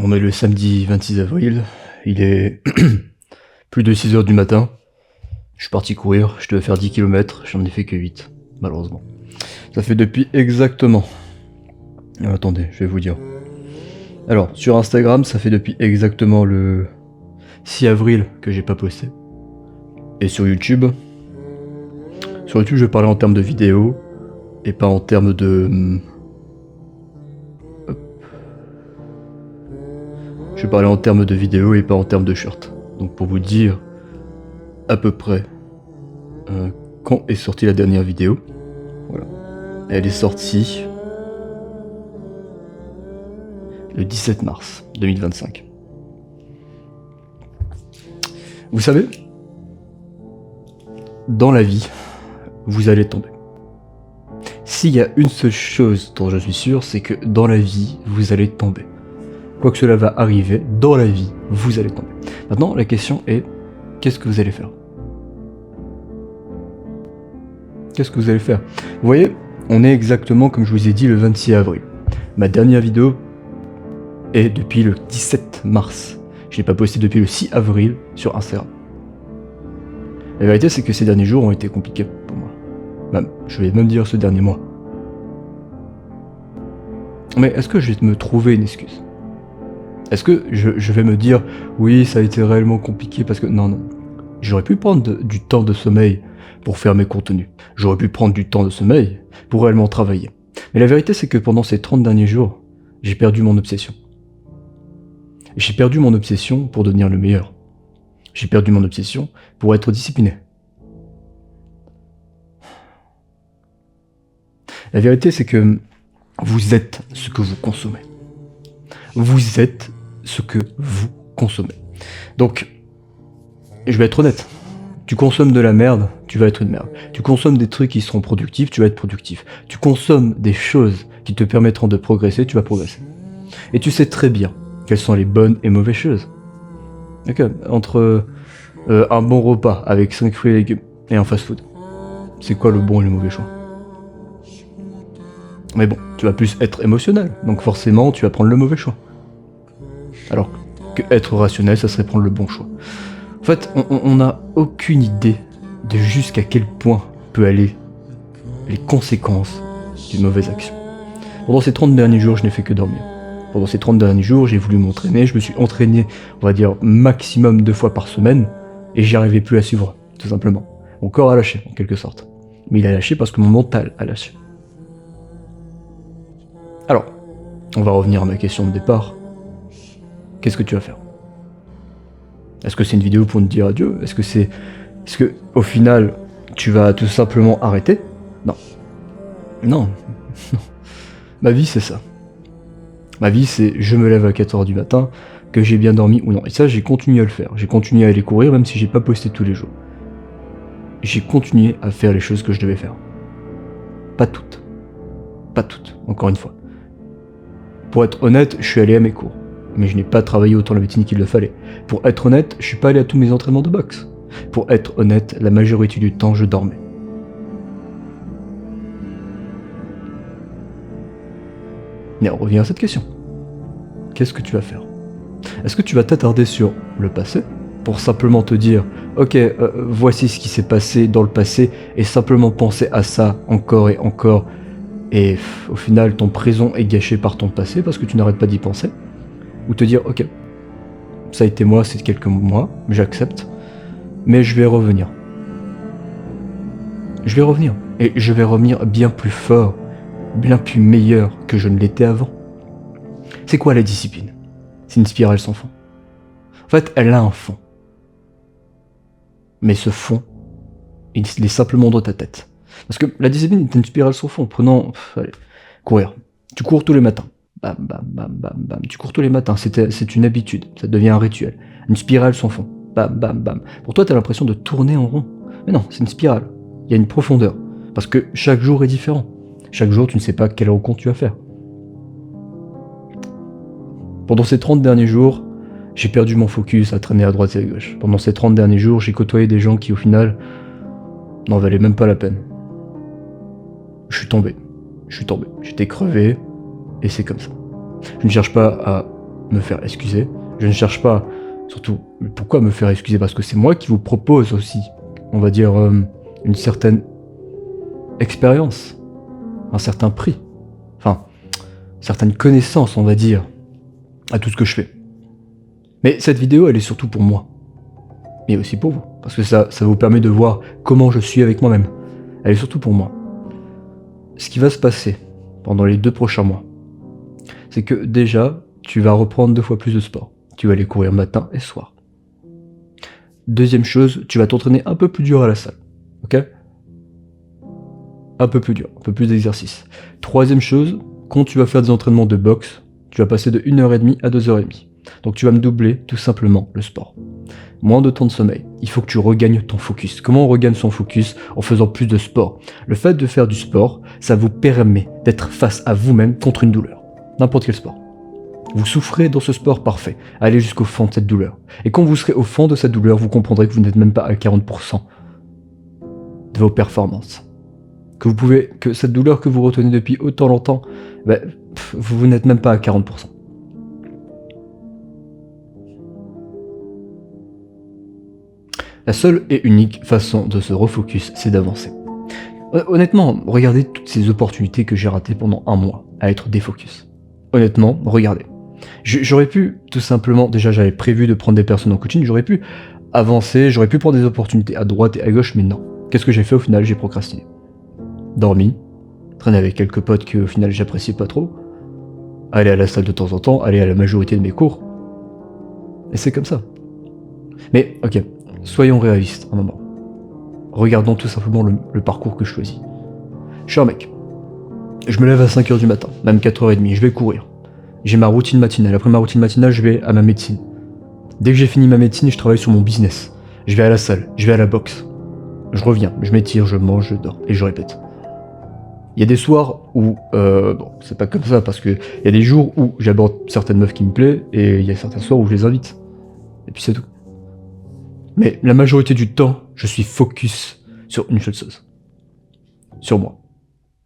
On est le samedi 26 avril, il est plus de 6 heures du matin. Je suis parti courir, je devais faire 10 km, j'en ai fait que 8, malheureusement. Ça fait depuis exactement... attendez, je vais vous dire. Alors, sur Instagram, ça fait depuis exactement le 6 avril que j'ai pas posté. Et sur YouTube, je vais parler en termes de vidéo, et pas en termes de... Je vais parler en termes de vidéo et pas en termes de shirt. Donc pour vous dire à peu près quand est sortie la dernière vidéo. Voilà. Elle est sortie le 17 mars 2025. Vous savez, dans la vie, vous allez tomber. S'il y a une seule chose dont je suis sûr, c'est que dans la vie, vous allez tomber. Quoi que cela va arriver, dans la vie, vous allez tomber. Maintenant, la question est, qu'est-ce que vous allez faire? Qu'est-ce que vous allez faire? Vous voyez, on est exactement, comme je vous ai dit, le 26 avril. Ma dernière vidéo est depuis le 17 mars. Je l'ai pas posté depuis le 6 avril sur Instagram. La vérité, c'est que ces derniers jours ont été compliqués pour moi. Même, je vais même dire ce dernier mois. Mais est-ce que je vais me trouver une excuse? Est-ce que je vais me dire, oui, ça a été réellement compliqué parce que... Non. J'aurais pu prendre du temps de sommeil pour faire mes contenus. J'aurais pu prendre du temps de sommeil pour réellement travailler. Mais la vérité, c'est que pendant ces 30 derniers jours, j'ai perdu mon obsession. J'ai perdu mon obsession pour devenir le meilleur. J'ai perdu mon obsession pour être discipliné. La vérité, c'est que vous êtes ce que vous consommez. Vous êtes ce que vous consommez. Donc, je vais être honnête. Tu consommes de la merde, tu vas être une merde. Tu consommes des trucs qui seront productifs, tu vas être productif. Tu consommes des choses qui te permettront de progresser, tu vas progresser. Et tu sais très bien quelles sont les bonnes et mauvaises choses. D'accord. Entre un bon repas avec 5 fruits et légumes et un fast-food, c'est quoi le bon et le mauvais choix? Mais bon, tu vas plus être émotionnel, donc forcément tu vas prendre le mauvais choix. Alors que être rationnel, ça serait prendre le bon choix. En fait, on n'a aucune idée de jusqu'à quel point peut aller les conséquences d'une mauvaise action. Pendant ces 30 derniers jours, je n'ai fait que dormir. Pendant ces 30 derniers jours, j'ai voulu m'entraîner, je me suis entraîné, on va dire, maximum 2 fois par semaine, et j'y arrivais plus à suivre, tout simplement. Mon corps a lâché, en quelque sorte. Mais il a lâché parce que mon mental a lâché. Alors, on va revenir à ma question de départ. Qu'est-ce que tu vas faire? Est-ce que c'est une vidéo pour me dire adieu? Est-ce que, au final, tu vas tout simplement arrêter? Non. Non. Ma vie, c'est ça. Ma vie, c'est je me lève à 4h du matin, que j'ai bien dormi ou non. Et ça, j'ai continué à le faire. J'ai continué à aller courir, même si j'ai pas posté tous les jours. J'ai continué à faire les choses que je devais faire. Pas toutes. Pas toutes, encore une fois. Pour être honnête, je suis allé à mes cours. Mais je n'ai pas travaillé autant la médecine qu'il le fallait. Pour être honnête, je suis pas allé à tous mes entraînements de boxe. Pour être honnête, la majorité du temps, je dormais. Mais on revient à cette question. Qu'est-ce que tu vas faire? Est-ce que tu vas t'attarder sur le passé pour simplement te dire « Ok, voici ce qui s'est passé dans le passé » et simplement penser à ça encore et encore et au final ton présent est gâché par ton passé parce que tu n'arrêtes pas d'y penser? Ou te dire « Ok, ça a été moi, c'est quelques mois, j'accepte, mais je vais revenir. Je vais revenir et je vais revenir bien plus fort, bien plus meilleur que je ne l'étais avant. » C'est quoi la discipline? C'est une spirale sans fond. En fait, elle a un fond. Mais ce fond, il est simplement dans ta tête. Parce que la discipline est une spirale sans fond. Prenons, allez, courir. Tu cours tous les matins. Bam, bam, bam, bam, bam. Tu cours tous les matins. C'est une habitude. Ça devient un rituel. Une spirale sans fond. Bam, bam, bam. Pour toi, tu as l'impression de tourner en rond. Mais non, c'est une spirale. Il y a une profondeur. Parce que chaque jour est différent. Chaque jour, tu ne sais pas quel rencontre tu vas faire. Pendant ces 30 derniers jours, j'ai perdu mon focus à traîner à droite et à gauche. Pendant ces 30 derniers jours, j'ai côtoyé des gens qui, au final, n'en valaient même pas la peine. Je suis tombé. J'étais crevé, et c'est comme ça. Je ne cherche pas à me faire excuser. Je ne cherche pas, surtout, pourquoi me faire excuser? Parce que c'est moi qui vous propose aussi, on va dire, une certaine expérience, un certain prix, enfin, certaines connaissances, on va dire, à tout ce que je fais. Mais cette vidéo, elle est surtout pour moi, mais aussi pour vous, parce que ça vous permet de voir comment je suis avec moi-même. Elle est surtout pour moi. Ce qui va se passer pendant les 2 prochains mois, c'est que déjà, tu vas reprendre 2 fois plus de sport. Tu vas aller courir matin et soir. Deuxième chose, tu vas t'entraîner un peu plus dur à la salle, ok? Un peu plus dur, un peu plus d'exercice. Troisième chose, quand tu vas faire des entraînements de boxe, tu vas passer de 1h30 à 2h30. Donc tu vas me doubler tout simplement le sport. Moins de temps de sommeil, il faut que tu regagnes ton focus. Comment on regagne son focus? En faisant plus de sport. Le fait de faire du sport, ça vous permet d'être face à vous-même contre une douleur. N'importe quel sport. Vous souffrez dans ce sport parfait, allez jusqu'au fond de cette douleur. Et quand vous serez au fond de cette douleur, vous comprendrez que vous n'êtes même pas à 40% de vos performances. Que cette douleur que vous retenez depuis autant longtemps, vous n'êtes même pas à 40%. La seule et unique façon de se refocus, c'est d'avancer. Honnêtement, regardez toutes ces opportunités que j'ai ratées pendant un mois à être défocus. Honnêtement, regardez. J'aurais pu, tout simplement, déjà j'avais prévu de prendre des personnes en coaching, j'aurais pu avancer, j'aurais pu prendre des opportunités à droite et à gauche, mais non. Qu'est-ce que j'ai fait au final? J'ai procrastiné. Dormi, traîner avec quelques potes que au final j'appréciais pas trop, aller à la salle de temps en temps, aller à la majorité de mes cours. Et c'est comme ça. Mais ok, soyons réalistes un moment. Regardons tout simplement le parcours que je choisis. Je suis un mec. Je me lève à 5h du matin, même 4h30, je vais courir. J'ai ma routine matinale. Après ma routine matinale, je vais à ma médecine. Dès que j'ai fini ma médecine, je travaille sur mon business. Je vais à la salle, je vais à la boxe. Je reviens, je m'étire, je mange, je dors, et je répète. Il y a des soirs où, bon, c'est pas comme ça, parce que il y a des jours où j'aborde certaines meufs qui me plaisent, et il y a certains soirs où je les invite. Et puis c'est tout. Mais la majorité du temps, je suis focus sur une seule chose. Sur moi.